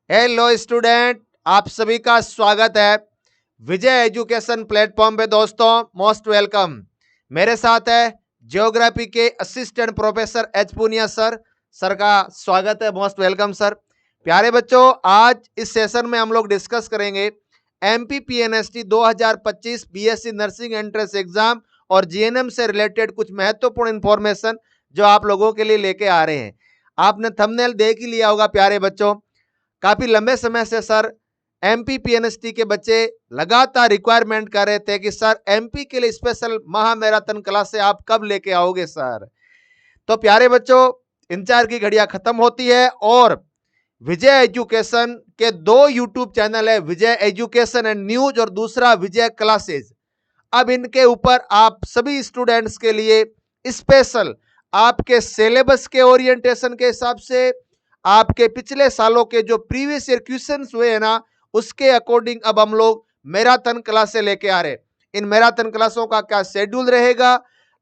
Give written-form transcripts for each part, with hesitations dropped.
Hello student, आप सभी का स्वागत है विजय एजुकेशन प्लेटफॉर्म पे। दोस्तों, मोस्ट वेलकम। मेरे साथ है ज्योग्राफी के assistant professor H Punia sir का स्वागत है, मोस्ट वेलकम सर। प्यारे बच्चों, आज इस सेशन में हम लोग डिस्कस करेंगे MPPNST 2025 BSc nursing entrance exam और जीएनएम से रिलेटेड कुछ महत्वपूर्ण इंफॉर्मेशन जो आप लोगों के लिए लेके आ रहे हैं। आपने थंबनेल देख ही लिया होगा प्यारे बच्चों। काफी लंबे समय से सर MPPNST के बच्चे लगातार रिक्वायरमेंट कर रहे थे कि सर MP के लिए स्पेशल महा मैराथन क्लास से आप कब लेके आओगे सर। तो प्यारे बच्चों, इंतजार की घड़ियां खत्म होती है और विजय एजुकेशन के दो यूट्यूब चैनल है, विजय एजुकेशन एंड न्यूज और दूसरा विजय क्लासेज। अब इनके ऊपर आप सभी स्टूडेंट्स के लिए स्पेशल आपके सिलेबस के ओरिएंटेशन के हिसाब से आपके पिछले सालों के जो प्रीवियस ईयर क्वेश्चंस हुए हैं ना, उसके अकॉर्डिंग अब हम लोग मैराथन क्लासें लेके आ रहे हैं। इन मैराथन क्लासों का क्या शेड्यूल रहेगा,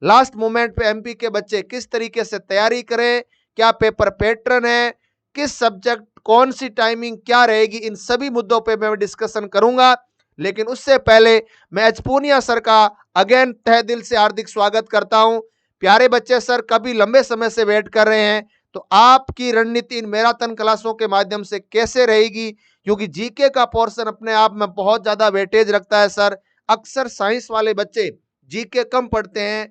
लास्ट मोमेंट पे MP के बच्चे किस तरीके से तैयारी करें, क्या पेपर पैटर्न है, किस सब्जेक्ट कौन सी टाइमिंग क्या रहेगी, इन सभी मुद्दों पे मैं डिस्कशन करूंगा। लेकिन उससे पहले मैं एच पूनिया सर का अगेन तहे दिल से हार्दिक स्वागत करता हूं। प्यारे बच्चे, सर कभी लंबे समय से वेट कर रहे हैं, तो आपकी रणनीति इन मैराथन क्लासों के माध्यम से कैसे रहेगी, क्योंकि जीके का पोर्शन अपने आप में बहुत ज्यादा वेटेज रखता है सर। अक्सर साइंस वाले बच्चे जीके कम पढ़ते हैं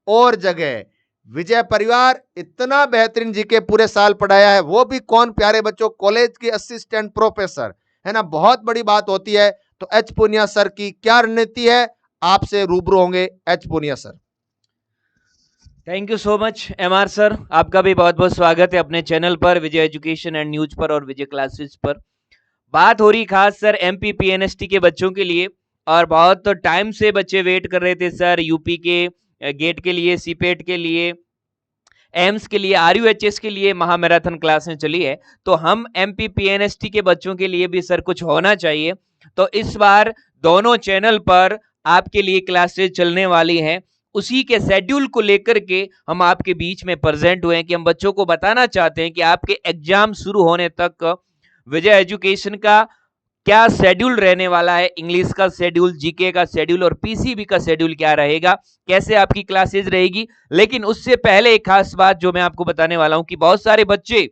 और जगह विजय परिवार इतना बेहतरीन जीके पूरे साल पढ़ाया है, वो भी कौन प्यारे बच्चों, कॉलेज के असिस्टेंट प्रोफेसर, है ना। बहुत बड़ी बात होती है। तो एच पुनिया सर की क्या रणनीति है, आपसे रूबरू होंगे H Punia sir. Thank you so much MR sir, आपका भी बहुत बहुत स्वागत है अपने चैनल पर, विजय एजुकेशन एंड न्यूज पर और विजय क्लासेस पर। बात हो रही खास सर MPPNST के बच्चों के लिए, और बहुत टाइम से बच्चे वेट कर रहे थे सर यूपी के गेट के लिए, सीपेट के लिए, एम्स के लिए, RUHS के लिए महा मैराथन क्लासें चली है। तो हम MPPNST के बच्चों के लिए भी सर कुछ होना चाहिए। तो इस बार दोनों चैनल पर आपके लिए क्लासेस चलने वाली हैं। उसी के शेड्यूल को लेकर के हम आपके बीच में प्रेजेंट हुए हैं कि हम बच्चों को बताना चाहते हैं कि आपके एग्जाम शुरू होने तक विजय एजुकेशन का क्या शेड्यूल रहने वाला है, इंग्लिश का शेड्यूल, जीके का शेड्यूल और पीसीबी का शेड्यूल क्या रहेगा, कैसे आपकी क्लासेज रहेगी। लेकिन उससे पहले एक खास बात जो मैं आपको बताने वाला हूं कि बहुत सारे बच्चे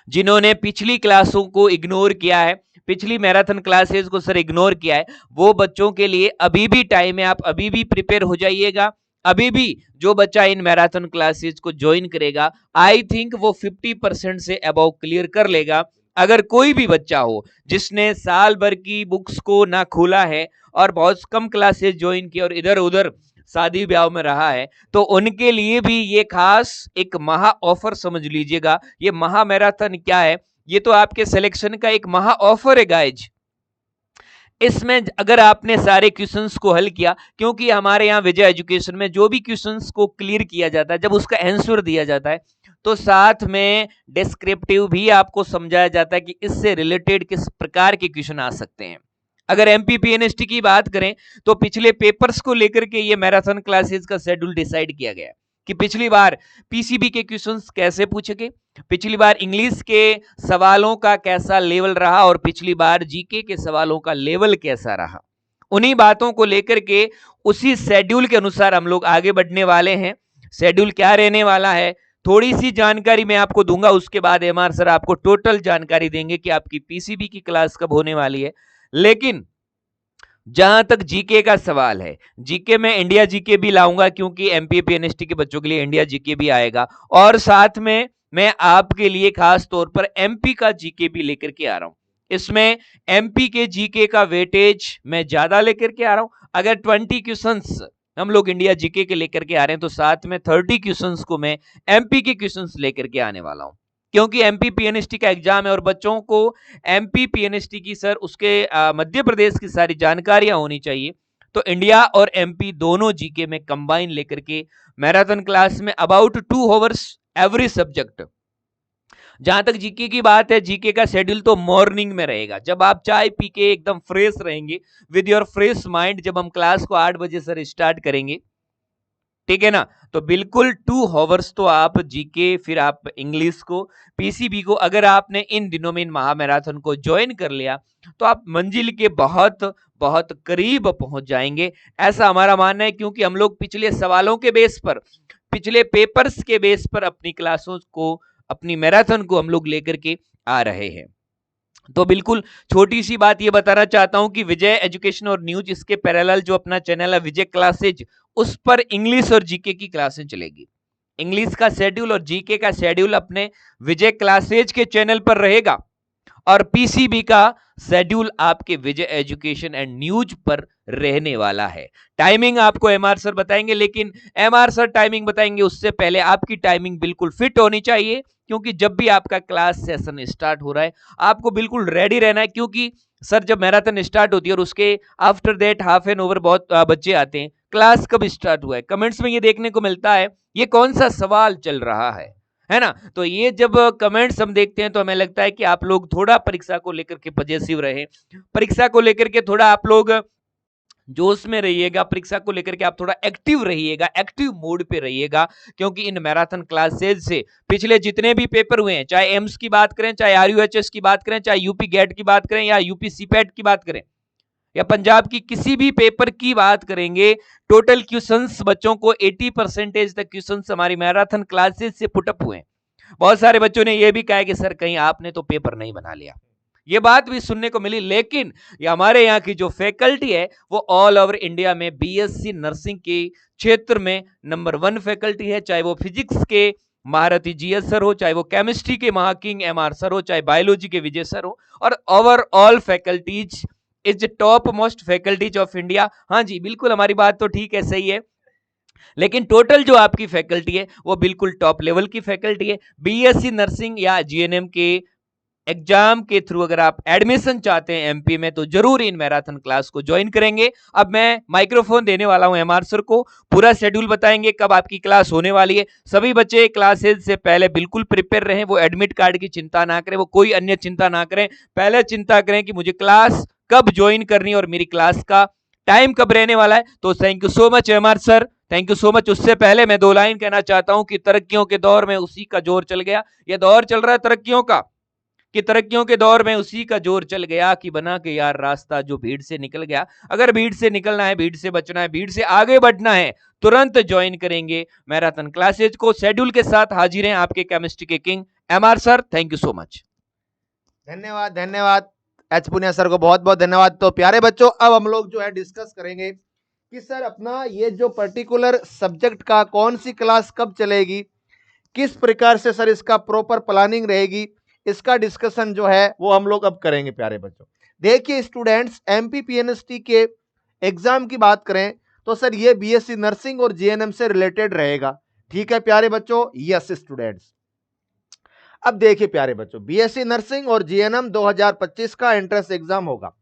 जिन्होंने पिछली क्लासों को इग्नोर किया है, पिछली मैराथन क्लासेस को सर इग्नोर किया है, वो बच्चों के लिए अभी भी टाइम है, आप अभी भी प्रिपेयर हो जाइएगा। अभी भी जो बच्चा इन मैराथन क्लासेस को ज्वाइन करेगा, आई थिंक वो 50% से अबव क्लियर कर लेगा। अगर कोई भी बच्चा हो जिसने साल भर की बुक्स को ना खोला है और बहुत कम क्लासेस ज्वाइन की और इधर उधर शादी ब्याह में रहा है, तो उनके लिए भी ये खास एक महा ऑफर समझ लीजिएगा। ये महा मैराथन क्या है, ये तो आपके सिलेक्शन का एक महा ऑफर है गाइज। इसमें अगर आपने सारे क्वेश्चंस को हल किया, क्योंकि हमारे यहाँ विजय एजुकेशन में जो भी क्वेश्चंस को क्लियर किया जाता है, जब उसका आंसर दिया जाता है तो साथ में डिस्क्रिप्टिव भी आपको समझाया जाता है कि इससे रिलेटेड किस प्रकार के क्वेश्चन आ सकते हैं। अगर MPPNST की बात करें तो पिछले पेपर्स को लेकर के ये मैराथन क्लासेस का शेड्यूल डिसाइड किया गया कि पिछली बार पीसीबी के क्वेश्चंस कैसे पूछे गए, पिछली बार इंग्लिश के सवालों का कैसा लेवल रहा और पिछली बार जीके के सवालों का लेवल कैसा रहा। उन्हीं बातों को लेकर के उसी शेड्यूल के अनुसार हम लोग आगे बढ़ने वाले हैं। शेड्यूल क्या रहने वाला है, थोड़ी सी जानकारी मैं आपको दूंगा, उसके बाद MR सर आपको टोटल जानकारी देंगे कि आपकी पीसीबी की क्लास कब होने वाली है। लेकिन जहां तक जीके का सवाल है, जीके में इंडिया जीके भी लाऊंगा, क्योंकि MPPNST के बच्चों के लिए इंडिया जीके भी आएगा, और साथ में मैं आपके लिए खास तौर पर MP का जीके भी लेकर के आ रहा हूं। इसमें MP के जीके का वेटेज मैं ज्यादा लेकर के आ रहा हूं। अगर 20 क्वेश्चंस हम लोग इंडिया जीके के लेकर के आ रहे हैं, तो साथ में 30 क्वेश्चंस को मैं MP के क्वेश्चंस लेकर के आने वाला हूं, क्योंकि MPPNST का एग्जाम है और बच्चों को MPPNST की सर उसके मध्य प्रदेश की सारी जानकारियां होनी चाहिए। तो इंडिया और MP दोनों जीके में कंबाइन लेकर के मैराथन क्लास में अबाउट 2 आवर्स एवरी सब्जेक्ट। जहां तक जीके की बात है, जीके का शेड्यूल तो मॉर्निंग में रहेगा, जब आप चाय पी के एकदम फ्रेश रहेंगे विद योर फ्रेश माइंड, जब हम क्लास को 8 बजे सर स्टार्ट करेंगे ठीक है ना। तो बिल्कुल 2 hours तो आप जीके, फिर आप इंग्लिश को, पीसीबी को, अगर आपने इन दिनों में इन महामैराथन को ज्वाइन कर लिया तो आप मंजिल के बहुत बहुत करीब पहुंच जाएंगे, ऐसा हमारा मानना है। क्योंकि हम लोग पिछले सवालों के बेस पर, पिछले पेपर्स के बेस पर अपनी क्लासों को, अपनी मैराथन को हम लोग लेकर के आ रहे हैं। तो बिल्कुल छोटी सी बात ये बताना चाहता हूं कि विजय एजुकेशन और न्यूज, इसके पैरेलल जो अपना चैनल है विजय क्लासेज, उस पर इंग्लिश और जीके की क्लासें चलेगी। इंग्लिश का शेड्यूल और जीके का शेड्यूल अपने विजय क्लासेज के चैनल पर रहेगा, और पीसीबी का शेड्यूल आपके विजय एजुकेशन एंड न्यूज पर रहने वाला है। टाइमिंग आपको एमआर सर बताएंगे, लेकिन एमआर सर टाइमिंग बताएंगे उससे पहले आपकी टाइमिंग बिल्कुल फिट होनी चाहिए। क्योंकि जब भी आपका क्लास सेशन स्टार्ट हो रहा है आपको बिल्कुल रेडी रहना है। क्योंकि सर जब मैराथन स्टार्ट होती है और उसके after that half an over बहुत बच्चे आते हैं, क्लास कब स्टार्ट हुआ है, कमेंट्स में ये देखने को मिलता है, ये कौन सा सवाल चल रहा है ना। तो ये जब कमेंट्स हम देखते हैं तो हमें लगता है कि आप लोग थोड़ा परीक्षा को लेकर के पॉजिटिव रहे, परीक्षा को लेकर के थोड़ा आप लोग जोश में रहिएगा, परीक्षा को लेकर के आप थोड़ा एक्टिव रहिएगा, एक्टिव मोड पे रहिएगा। क्योंकि इन मैराथन क्लासेज से पिछले जितने भी पेपर हुए हैं, चाहे एम्स की बात करें, चाहे आरयूएचएस की बात करें, चाहे यूपी गेट की बात करें, या यूपी सीपैट की बात करें, या पंजाब की किसी भी पेपर की बात करेंगे, टोटल क्वेश्चंस बच्चों को 80% तक क्वेश्चंस हमारी मैराथन क्लासेस से पुटअप हुए हैं। बहुत सारे बच्चों ने यह भी कहा कि सर कहीं आपने तो पेपर नहीं बना लिया, ये बात भी सुनने को मिली। लेकिन ये हमारे यहाँ की जो फैकल्टी है वो ऑल ओवर इंडिया में बीएससी नर्सिंग के क्षेत्र में नंबर 1 फैकल्टी है। चाहे वो फिजिक्स के महारथी जीएस सर हो, चाहे वो केमिस्ट्री के महाकिंग एमआर सर हो, चाहे बायोलॉजी के विजय सर हो, और overall faculties is top most faculties of India. हाँ जी बिल्कुल, हमारी बात तो ठीक है, सही है, लेकिन टोटल जो आपकी फैकल्टी है वो बिल्कुल टॉप लेवल की फैकल्टी है। बीएससी नर्सिंग या जीएनएम के एग्जाम के थ्रू अगर आप एडमिशन चाहते हैं एमपी में तो जरूर इन मैराथन क्लास को ज्वाइन करेंगे। अब मैं माइक्रोफोन देने वाला हूं एमआर सर को, पूरा शेड्यूल बताएंगे कब आपकी क्लास होने वाली है। सभी बच्चे क्लासेज से पहले बिल्कुल प्रिपेयर रहें, वो एडमिट कार्ड की चिंता ना करें, वो कोई अन्य चिंता ना करें, पहले चिंता करें कि मुझे क्लास कब ज्वाइन करनी है और मेरी क्लास का टाइम कब रहने वाला है। तो thank you so much MR sir, thank you so much. उससे पहले मैं 2 लाइन कहना चाहता हूं कि तरक्कियों के दौर में उसी का जोर चल गया, यह दौर चल रहा है तरक्कियों का, कि तरक्कियों के दौर में उसी का जोर चल गया कि बना के यार रास्ता जो भीड़ से निकल गया। अगर भीड़ से निकलना है, भीड़ से बचना है, भीड़ से आगे बढ़ना है, तुरंत ज्वाइन करेंगे मैराथन क्लासेज को। शेड्यूल के साथ हाजिर हैं आपके केमिस्ट्री के king MR sir, thank you so much. धन्यवाद धन्यवाद एच पुनिया सर को, बहुत बहुत धन्यवाद। तो प्यारे बच्चों अब हम लोग जो है डिस्कस करेंगे कि सर अपना ये जो पर्टिकुलर सब्जेक्ट का कौन सी क्लास कब चलेगी, किस प्रकार से सर इसका प्रॉपर प्लानिंग रहेगी, इसका डिस्कशन जो है वो हम लोग अब करेंगे। प्यारे बच्चों देखिए स्टूडेंट्स, एमपीपीएनएसटी के एग्जाम की बात करें तो सर ये बीएससी नर्सिंग और जीएनएम से रिलेटेड रहेगा। ठीक है प्यारे बच्चों, यस स्टूडेंट्स। अब देखिए प्यारे बच्चों, बीएससी नर्सिंग और जीएनएम 2025 का एंट्रेंस एग्जाम होगा।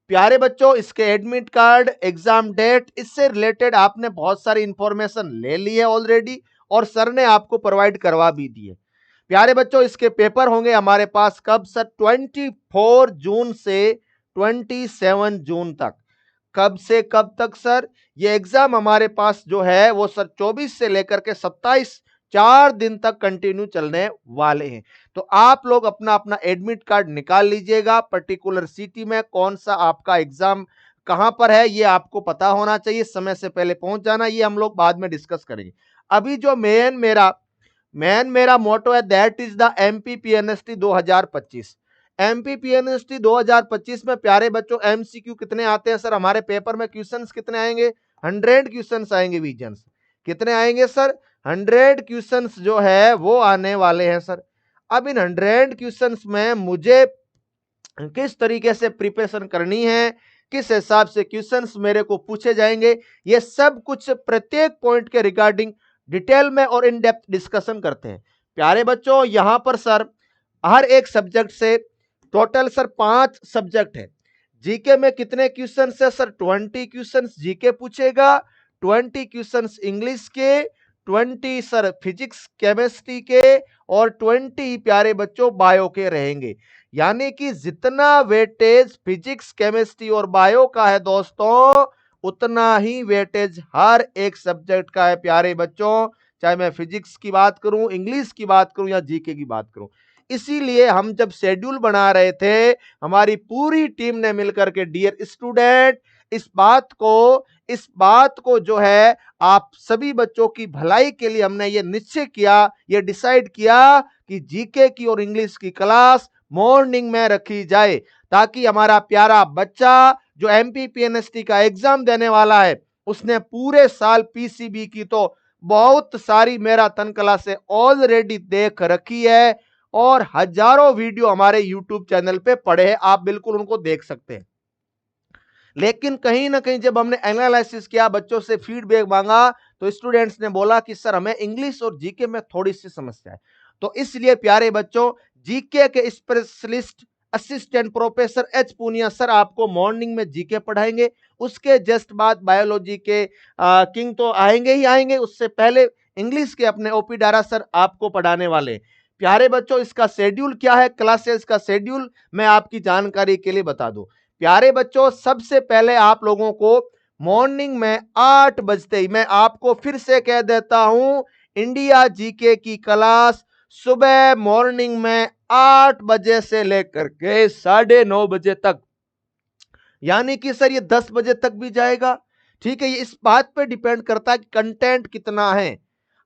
प्यारे बच्चों इसके एडमिट कार्ड, एग्जाम डेट, इससे रिलेटेड आपने बहुत सारी इंफॉर्मेशन ले ली है ऑलरेडी और सर ने आपको प्रोवाइड करवा भी दी है। प्यारे बच्चों इसके पेपर होंगे हमारे पास कब सर, 24 जून से 27 जून तक। कब से कब तक सर, ये एग्जाम हमारे पास जो है वो सर 24 से लेकर के 27, 4 दिन तक कंटिन्यू चलने वाले हैं। तो आप लोग अपना अपना एडमिट कार्ड निकाल लीजिएगा, पर्टिकुलर सिटी में कौन सा आपका एग्जाम कहां पर है ये आपको पता होना चाहिए, समय से पहले पहुंच जाना, ये हम लोग बाद में डिस्कस करेंगे। अभी जो मेरा मोटो है दैट इज द एमपीपीएनएसटी 2025। एमपीपीएनएसटी 2025 में प्यारे बच्चों एमसीक्यू कितने आते हैं सर, हमारे पेपर में क्वेश्चंस कितने आएंगे, 100 क्वेश्चंस आएंगे। विजन्स कितने आएंगे सर, 100 क्वेश्चंस जो है वो आने वाले हैं सर। अब इन 100 क्वेश्चंस में मुझे किस तरीके से प्रिपरेशन करनी है, किस हिसाब से क्वेश्चंस मेरे को पूछे जाएंगे, ये सब कुछ प्रत्येक पॉइंट के रिगार्डिंग डिटेल में और इन डेप्थ डिस्कशन करते हैं। प्यारे बच्चों यहां पर सर हर एक सब्जेक्ट से टोटल सर 5 सब्जेक्ट है। जीके में कितने क्वेश्चन है सर, 20 क्वेश्चन जीके पूछेगा, 20 क्वेश्चन इंग्लिश के, 20 सर फिजिक्स केमिस्ट्री के, और 20 प्यारे बच्चों बायो के रहेंगे। यानी कि जितना वेटेज फिजिक्स केमिस्ट्री और बायो का है दोस्तों, उतना ही वेटेज हर एक सब्जेक्ट का है प्यारे बच्चों, चाहे मैं फिजिक्स की बात करूं, इंग्लिश की बात करूं या जीके की बात करूं। इसीलिए हम जब शेड्यूल बना रहे थे, हमारी पूरी टीम ने मिलकर के डियर स्टूडेंट इस बात को जो है आप सभी बच्चों की भलाई के लिए हमने ये निश्चय किया, ये डिसाइड किया कि जीके की और इंग्लिश की क्लास मॉर्निंग में रखी जाए, ताकि हमारा प्यारा बच्चा जो एमपीपीएनएसटी का एग्जाम देने वाला है, उसने पूरे साल पीसीबी की तो बहुत सारी मैराथन क्लासें ऑलरेडी देख रखी है और हजारों वीडियो हमारे यूट्यूब चैनल पे पड़े हैं, आप बिल्कुल उनको देख सकते हैं। लेकिन कहीं ना कहीं जब हमने एनालिसिस किया, बच्चों से फीडबैक मांगा, तो स्टूडेंट्स ने बोला कि सर हमें इंग्लिश और जीके में थोड़ी सी समस्या है। तो इसलिए प्यारे बच्चों, जीके के specialist assistant professor H Punia sir आपको मॉर्निंग में जीके पढ़ाएंगे, उसके जस्ट बाद बायोलॉजी के किंग तो आएंगे ही आएंगे, उससे पहले इंग्लिश के अपने ओपी डारा सर आपको पढ़ाने वाले। प्यारे बच्चों, इसका शेड्यूल क्या है, क्लासेस का शेड्यूल मैं आपकी जानकारी के लिए बता दूं। प्यारे बच्चों, सबसे पहले आप लोगों को मॉर्निंग में 8 बजते ही, मैं आपको फिर से कह देता हूं, इंडिया जीके की क्लास सुबह मॉर्निंग में 8 बजे से लेकर के 9:30 बजे तक, यानी कि सर ये 10 बजे तक भी जाएगा। ठीक है, ये इस बात पे डिपेंड करता है कि कंटेंट कितना है।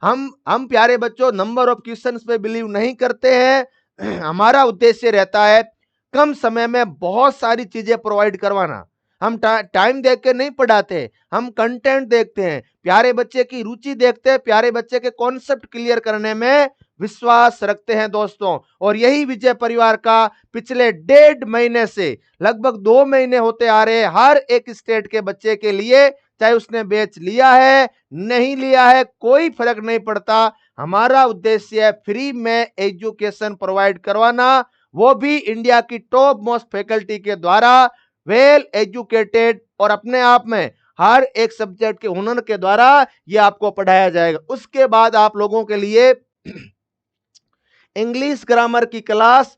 हम प्यारे बच्चों नंबर ऑफ क्वेश्चंस पे बिलीव नहीं करते हैं। हमारा उद्देश्य रहता है कम समय में बहुत सारी चीजें प्रोवाइड करवाना। हम टाइम देख के नहीं पढ़ाते, हम कंटेंट देखते हैं, प्यारे बच्चे की रुचि देखते हैं, प्यारे बच्चे के कॉन्सेप्ट क्लियर करने में विश्वास रखते हैं दोस्तों। और यही विजय परिवार का पिछले 1.5 महीने से लगभग 2 महीने होते आ रहे हैं, हर एक स्टेट के बच्चे के लिए, चाहे उसने बैच लिया है नहीं लिया है कोई फर्क नहीं पड़ता, हमारा उद्देश्य है फ्री में एजुकेशन प्रोवाइड करवाना, वो भी इंडिया की टॉप मोस्ट फैकल्टी के द्वारा, वेल एजुकेटेड और अपने आप में हर एक सब्जेक्ट के हुनर के द्वारा ये आपको पढ़ाया जाएगा। उसके बाद आप लोगों के लिए इंग्लिश ग्रामर की क्लास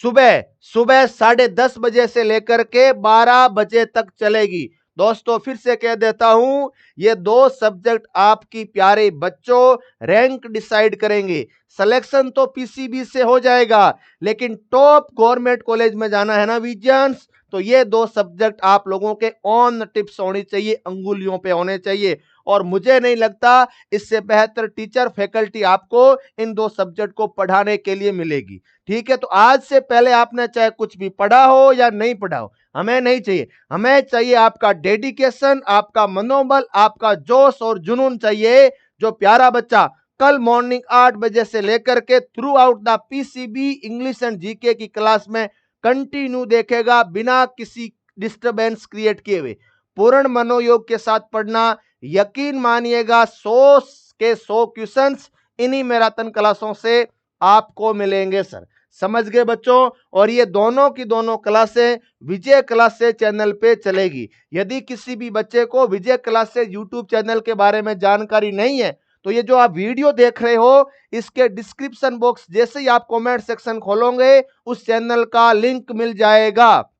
सुबह 10:30 बजे से लेकर के 12 बजे तक चलेगी। दोस्तों फिर से कह देता हूं, ये 2 सब्जेक्ट आपकी प्यारे बच्चों रैंक डिसाइड करेंगे। सिलेक्शन तो पीसीबी से हो जाएगा, लेकिन टॉप गवर्नमेंट कॉलेज में जाना है ना विजियंस, तो ये 2 सब्जेक्ट आप लोगों के ऑन टिप्स होनी चाहिए, अंगुलियों पे होने चाहिए। और मुझे नहीं लगता इससे बेहतर टीचर फैकल्टी आपको इन 2 सब्जेक्ट को पढ़ाने के लिए मिलेगी। ठीक है, तो आज से पहले आपने चाहे कुछ भी पढ़ा हो या नहीं पढ़ा हो, हमें नहीं चाहिए, हमें चाहिए आपका डेडिकेशन, आपका मनोबल, आपका जोश और जुनून चाहिए। जो प्यारा बच्चा कल मॉर्निंग 8 बजे से लेकर के through out the PCB English and GK की क्लास में कंटिन्यू देखेगा बिना किसी डिस्टरबेंस क्रिएट किए हुए, पूर्ण मनोयोग के साथ पढ़ना, यकीन मानिएगा 100 के 100 क्वेश्चंस इन्हीं मैराथन क्लासों से आपको मिलेंगे सर। समझ गए बच्चों? और ये दोनों की दोनों क्लासें विजय क्लासेस चैनल पे चलेगी। यदि किसी भी बच्चे को विजय क्लासेस यूट्यूब चैनल के बारे में जानकारी नहीं है, तो ये जो आप वीडियो देख रहे हो, इसके डिस्क्रिप्शन बॉक्स जैसे ही आप कमेंट सेक्शन खोलोगे, उस चैनल का लिंक मिल जाएगा।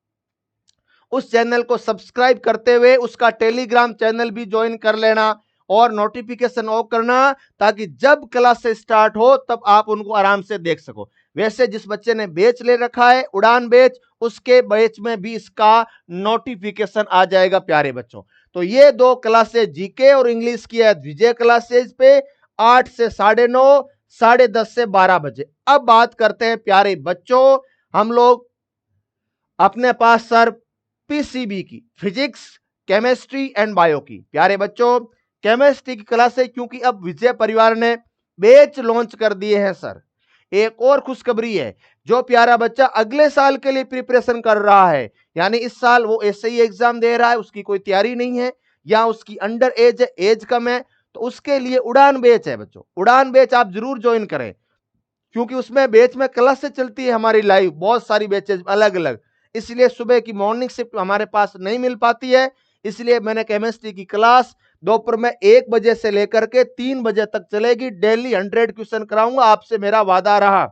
उस चैनल को सब्सक्राइब करते हुए उसका टेलीग्राम चैनल भी ज्वाइन कर लेना और नोटिफिकेशन ऑफ करना, ताकि जब क्लास से स्टार्ट हो तब आप उनको आराम से देख सको। वैसे जिस बच्चे ने बैच ले रखा है उड़ान बैच, उसके बैच में भी इसका नोटिफिकेशन आ जाएगा प्यारे बच्चों। तो ये 2 क्लासेज जीके और इंग्लिश की है विजय क्लासेज पे 8 से 9:30, 10:30 से 12 बजे। अब बात करते हैं प्यारे बच्चों, हम लोग अपने पास सर पीसीबी की फिजिक्स, केमिस्ट्री एंड बायो की। प्यारे बच्चों केमिस्ट्री की क्लास है, क्योंकि अब विजय परिवार ने बैच लॉन्च कर दिए हैं सर। एक और खुशखबरी है, जो प्यारा बच्चा अगले साल के लिए प्रिपरेशन कर रहा है, यानी इस साल वो ऐसे ही एग्जाम दे रहा है, उसकी कोई तैयारी नहीं है या उसकी अंडर एज है, एज कम है, तो उसके लिए उड़ान बैच है बच्चों। उड़ान बैच आप जरूर ज्वाइन करें, क्योंकि उसमें बैच में क्लास से चलती है हमारी लाइव, बहुत सारी बैचेज अलग अलग, इसलिए सुबह की मॉर्निंग शिफ्ट हमारे पास नहीं मिल पाती है। इसलिए मैंने केमिस्ट्री की क्लास दोपहर में 1 बजे से लेकर के 3 बजे तक चलेगी। डेली 100 क्वेश्चन कराऊंगा, आपसे मेरा वादा रहा।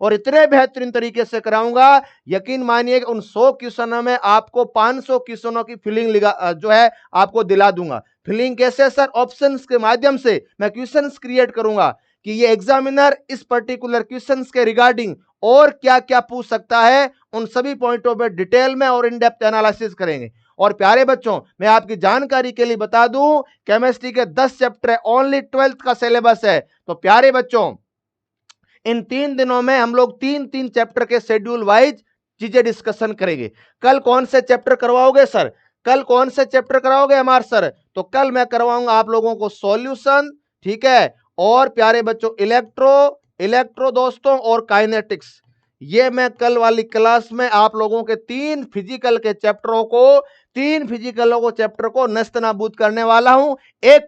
और इतने बेहतरीन तरीके से कराऊंगा, यकीन मानिए उन 100 क्वेश्चनों में आपको 500 क्वेश्चनों की फीलिंग जो है आपको दिला दूंगा। फीलिंग कैसे सर? ऑप्शंस के माध्यम से मैं क्वेश्चंस क्रिएट करूंगा कि ये एग्जामिनर इस पर्टिकुलर क्वेश्चंस के रिगार्डिंग और क्या क्या पूछ सकता है, उन सभी पॉइंटों पे डिटेल में और इन डेप्थ एनालिसिस करेंगे। और प्यारे बच्चों, मैं आपकी जानकारी के लिए बता दूं, केमिस्ट्री के 10 चैप्टर है, ओनली 12th का सिलेबस है। तो प्यारे बच्चों, इन 3 दिनों में हम लोग 3-3 चैप्टर के शेड्यूल वाइज चीजें डिस्कशन करेंगे। कल कौन से चैप्टर करवाओगे सर? कल कौन से चैप्टर कराओगे हमारे सर? तो कल मैं करवाऊंगा आप लोगों को सॉल्यूशन, ठीक है, और प्यारे बच्चों इलेक्ट्रो दोस्तों और काइनेटिक्स। ये मैं कल वाली क्लास में आप लोगों के 3 फिजिकल के चैप्टर को नस्तनाबूद करने वाला हूं। एक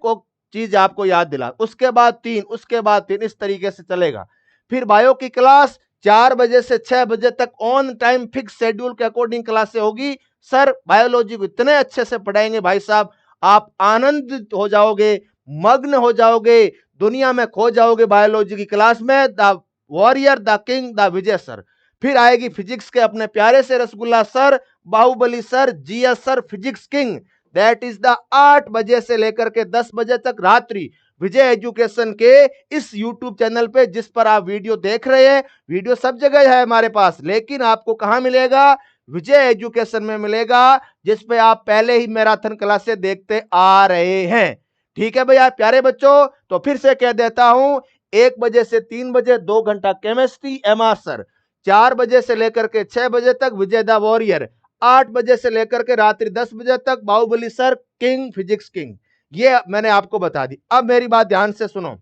चीज आपको याद दिला, उसके बाद 3, उसके बाद 3, इस तरीके से चलेगा। फिर बायो की क्लास 4 बजे से 6 बजे तक ऑन टाइम फिक्स शेड्यूल के अकॉर्डिंग क्लासें होगी। सर बायोलॉजी को इतने अच्छे से पढ़ाएंगे भाई साहब, आप आनंदित हो जाओगे, मग्न हो जाओगे, दुनिया में खो जाओगे बायोलॉजी की क्लास में। The warrior, the king, the Vijay sir. फिर आएगी फिजिक्स के अपने प्यारे से rasgulla sir, Baahubali sir, GS sir, physics king. That is the 8 बजे से लेकर के 10 बजे तक रात्रि विजय एजुकेशन के इस YouTube चैनल पे, जिस पर आप वीडियो देख रहे हैं। वीडियो सब जगह है हमारे पास, लेकिन आपको कहां मिलेगा? विजय एजुकेशन में मिलेगा, जिस पे आप पहले ही मैराथन क्लासेस देखते आ रहे हैं। ठीक है भैया प्यारे बच्चों, तो फिर से कह देता हूं, 1 बजे से 3 बजे 2 घंटा केमिस्ट्री एमआर सर, 4 बजे से लेकर के 6 बजे तक विजय द वॉरियर, 8 बजे से लेकर के रात्रि 10 बजे तक Baahubali sir, king, physics king. ये मैंने आपको बता दी। अब मेरी बात ध्यान से सुनो।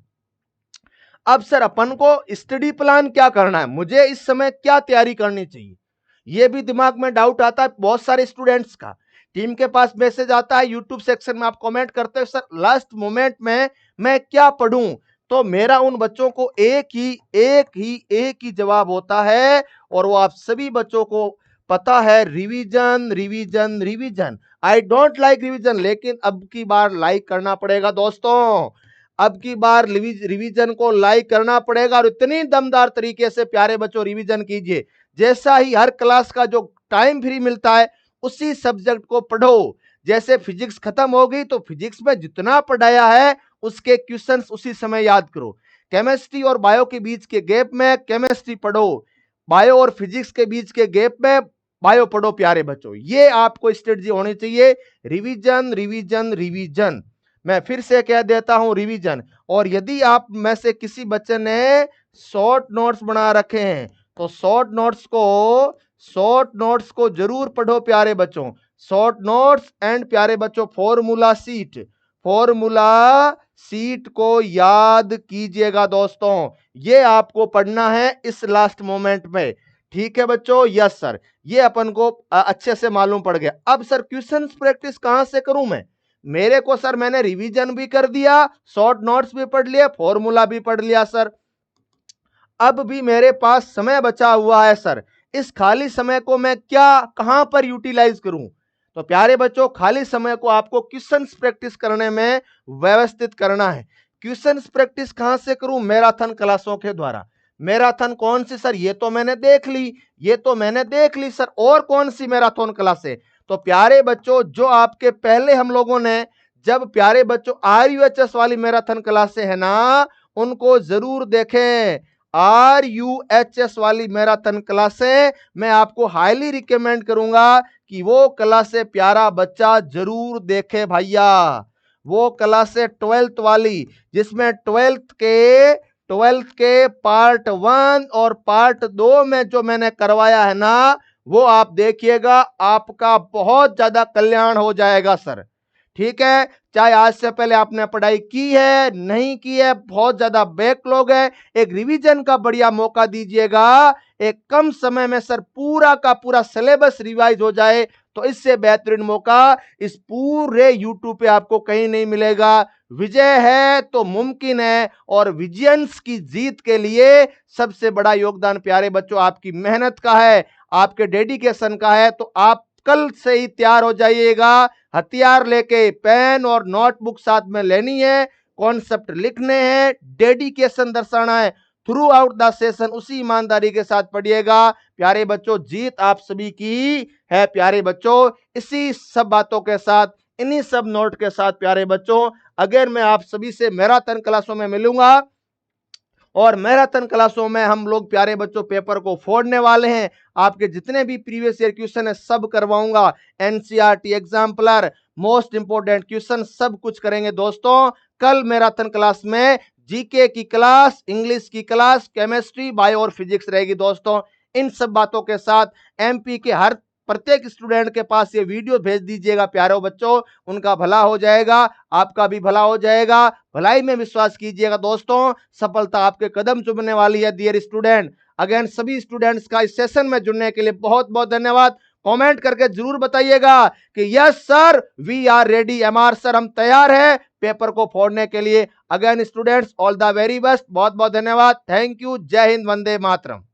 अब सर अपन को स्टडी प्लान क्या करना है, मुझे इस समय क्या तैयारी करनी चाहिए, ये भी दिमाग में डाउट आता है बहुत सारे स्टूडेंट्स का। टीम के पास मैसेज आता है, यूट्यूब सेक्शन में आप कमेंट करते हो, सर लास्ट मोमेंट में मैं क्या पढ़ूं। तो मेरा उन बच्चों को एक ही जवाब होता है, और वो आप सभी बच्चों को पता है, revision revision revision. I don't like revision, लेकिन अब की बार लाइक करना पड़ेगा दोस्तों, अब की बार रिवीजन को लाइक करना पड़ेगा, और इतनी दमदार तरीके से प्यारे बच्चों रिवीजन कीजिए। जैसा ही हर क्लास का जो टाइम फ्री मिलता है, उसी सब्जेक्ट को पढ़ो। जैसे फिजिक्स खत्म हो गई, तो फिजिक्स में जितना पढ़ाया है उसके क्वेश्चंस उसी समय याद करो। केमिस्ट्री और बायो के बीच के गैप में केमिस्ट्री पढ़ो, बायो और फिजिक्स के बीच के गैप में बायो पढ़ो प्यारे बच्चों। ये आपको स्ट्रेटजी होनी चाहिए, रिवीजन रिवीजन रिवीजन। मैं फिर से कह देता हूं, रिवीजन। और यदि आप में से किसी बच्चे ने शॉर्ट नोट्स बना रखे हैं, तो शॉर्ट नोट्स को जरूर पढ़ो प्यारे बच्चों। शॉर्ट नोट्स एंड प्यारे बच्चों फॉर्मूला सीट को याद कीजिएगा दोस्तों, ये आपको पढ़ना है इस लास्ट मोमेंट में। ठीक है बच्चों? यस सर, ये अपन को अच्छे से मालूम पड़ गया। अब सर क्वेश्चंस प्रैक्टिस कहां से करूं मैं? मेरे को सर, मैंने रिवीजन भी कर दिया, शॉर्ट नोट्स भी पढ़ लिया, फॉर्मूला भी पढ़ लिया सर। अब भी मेरे पास समय बचा हुआ है सर, इस खाली समय को मैं कहां पर यूटिलाइज करूं? तो प्यारे बच्चों, खाली समय को आपको क्वेश्चंस प्रैक्टिस करने में व्यवस्थित करना है। क्वेश्चंस प्रैक्टिस कहां से करूं? मैराथन क्लासों के द्वारा। मैराथन कौन सी सर? ये तो मैंने देख ली सर, और कौन सी मैराथन क्लास है? तो प्यारे बच्चों, जो आपके पहले हम लोगों ने जब प्यारे बच्चों RUHS वाली मैराथन क्लासें है ना, उनको जरूर देखें। RUHS वाली मैराथन क्लासें मैं आपको हाईली रिकमेंड करूंगा कि वो क्लासें प्यारा बच्चा जरूर देखे भैया। वो क्लासें 12th वाली, जिसमें 12th के पार्ट 1 और पार्ट 2 में जो मैंने करवाया है ना, वो आप देखिएगा, आपका बहुत ज्यादा कल्याण हो जाएगा सर। ठीक है? चाहे आज से पहले आपने पढ़ाई की है, नहीं की है, बहुत ज्यादा बैकलॉग है, एक रिवीजन का बढ़िया मौका दीजिएगा। एक कम समय में सर पूरा का पूरा सिलेबस रिवाइज हो जाए, तो इससे बेहतरीन मौका इस पूरे YouTube पे आपको कहीं नहीं मिलेगा। विजय है तो मुमकिन है, और विजयंस की जीत के लिए सबसे बड़ा योगदान प्यारे बच्चों आपकी मेहनत का है, आपके डेडिकेशन का है। तो आप कल से ही तैयार हो जाइएगा, हथियार लेके, पेन और नोटबुक साथ में लेनी है, कॉन्सेप्ट लिखने हैं, डेडिकेशन दर्शाना है। थ्रू आउट द सेशन उसी ईमानदारी के साथ पढ़िएगा। प्यारे बच्चों, जीत आप सभी की है। प्यारे बच्चों, इसी सब बातों के साथ, इन्हीं सब नोट के साथ प्यारे बच्चों, अगर मैं आप सभी से मैराथन क्लासों में मिलूंगा और मैराथन क्लासों में हम लोग प्यारे बच्चों पेपर को फोड़ने वाले हैं। आपके जितने भी प्रीवियस ईयर क्वेश्चन है सब करवाऊंगा। NCERT exemplar, most important question सब कुछ करेंगे दोस्तों। कल मैराथन क्लास में जीके की क्लास, इंग्लिश की क्लास, केमिस्ट्री, बायो और फिजिक्स रहेगी दोस्तों। इन सब बातों के साथ एमपी के हर प्रत्येक स्टूडेंट के पास ये वीडियो भेज दीजिएगा प्यारे बच्चों, उनका भला हो जाएगा, आपका भी भला हो जाएगा। भलाई में विश्वास कीजिएगा दोस्तों, सफलता आपके कदम चूमने वाली है डियर स्टूडेंट। अगेन सभी स्टूडेंट्स का इस सेशन में जुड़ने के लिए बहुत बहुत धन्यवाद। कमेंट करके जरूर बताइएगा कि yes sir, we are ready, MR sir हम तैयार हैं पेपर को फोड़ने के लिए। Again students, all the very best, बहुत बहुत धन्यवाद, थैंक यू, जय हिंद, वंदे मातरम।